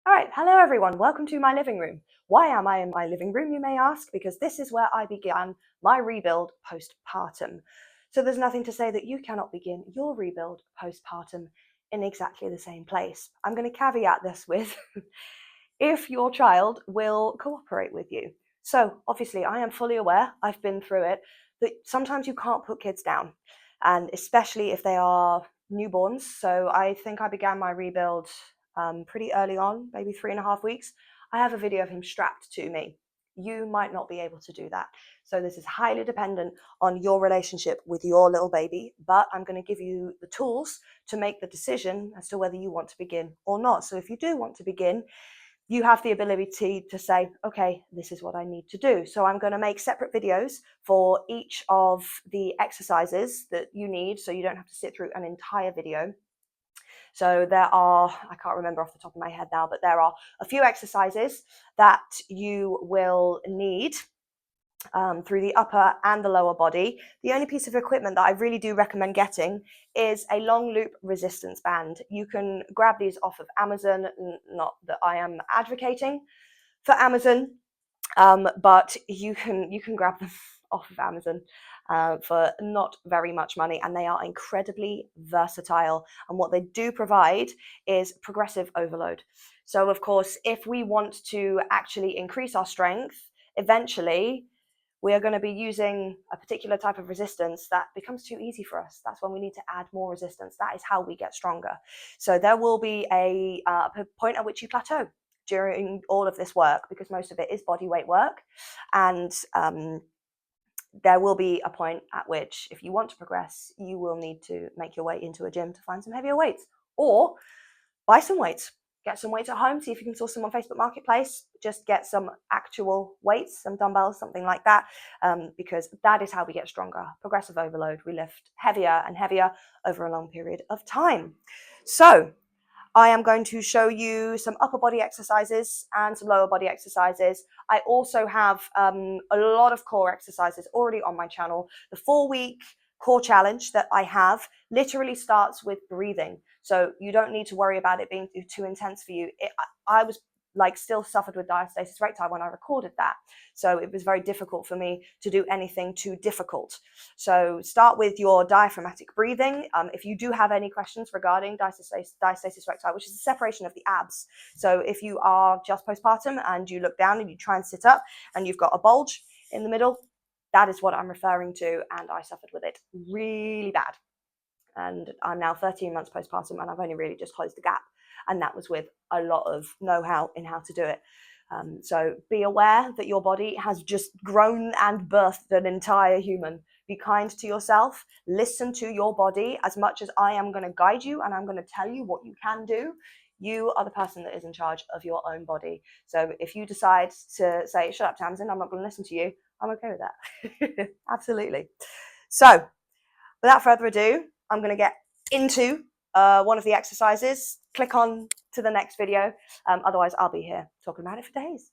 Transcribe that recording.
All right, hello everyone, welcome to my living room. Why am I in my living room, you may ask? Because this is where I began my rebuild postpartum. So there's nothing to say that you cannot begin your rebuild postpartum in exactly the same place. I'm going to caveat this with if your child will cooperate with you. So obviously I am fully aware, I've been through it, that sometimes you can't put kids down, and especially if they are newborns. So I think I began my rebuild pretty early on, maybe 3.5 weeks. I have a video of him strapped to me. You might not be able to do that. So this is highly dependent on your relationship with your little baby, but I'm going to give you the tools to make the decision as to whether you want to begin or not. So if you do want to begin, you have the ability to say, okay, this is what I need to do. So I'm going to make separate videos for each of the exercises that you need, so you don't have to sit through an entire video. So there are, I can't remember off the top of my head now, but there are a few exercises that you will need through the upper and the lower body. The only piece of equipment that I really do recommend getting is a long loop resistance band. You can grab these off of Amazon, not that I am advocating for Amazon, but you can grab them off of Amazon for not very much money, and they are incredibly versatile. And what they do provide is progressive overload. So of course, if we want to actually increase our strength, eventually we are going to be using a particular type of resistance that becomes too easy for us. That's when we need to add more resistance. That is how we get stronger. So there will be a point at which you plateau during all of this work, because most of it is body weight work. And there will be a point at which, if you want to progress, you will need to make your way into a gym to find some heavier weights, or buy some weights. Get some weights at home, see if you can source them on Facebook Marketplace. Just get some actual weights, some dumbbells, something like that, because that is how we get stronger. Progressive overload, we lift heavier and heavier over a long period of time. So I am going to show you some upper body exercises and some lower body exercises. I also have a lot of core exercises already on my channel. The 4-week core challenge that I have literally starts with breathing. So you don't need to worry about it being too intense for you. I was still suffered with diastasis recti when I recorded that. So it was very difficult for me to do anything too difficult. So start with your diaphragmatic breathing. If you do have any questions regarding diastasis recti, which is the separation of the abs. So if you are just postpartum and you look down and you try and sit up and you've got a bulge in the middle, that is what I'm referring to, and I suffered with it really bad. And I'm now 13 months postpartum, and I've only really just closed the gap. And that was with a lot of know-how in how to do it. So be aware that your body has just grown and birthed an entire human. Be kind to yourself. Listen to your body. As much as I am going to guide you and I'm going to tell you what you can do, you are the person that is in charge of your own body. So if you decide to say, shut up, Tamsin, I'm not going to listen to you, I'm okay with that. Absolutely. So without further ado, I'm going to get into one of the exercises. Click on to the next video. Otherwise, I'll be here talking about it for days.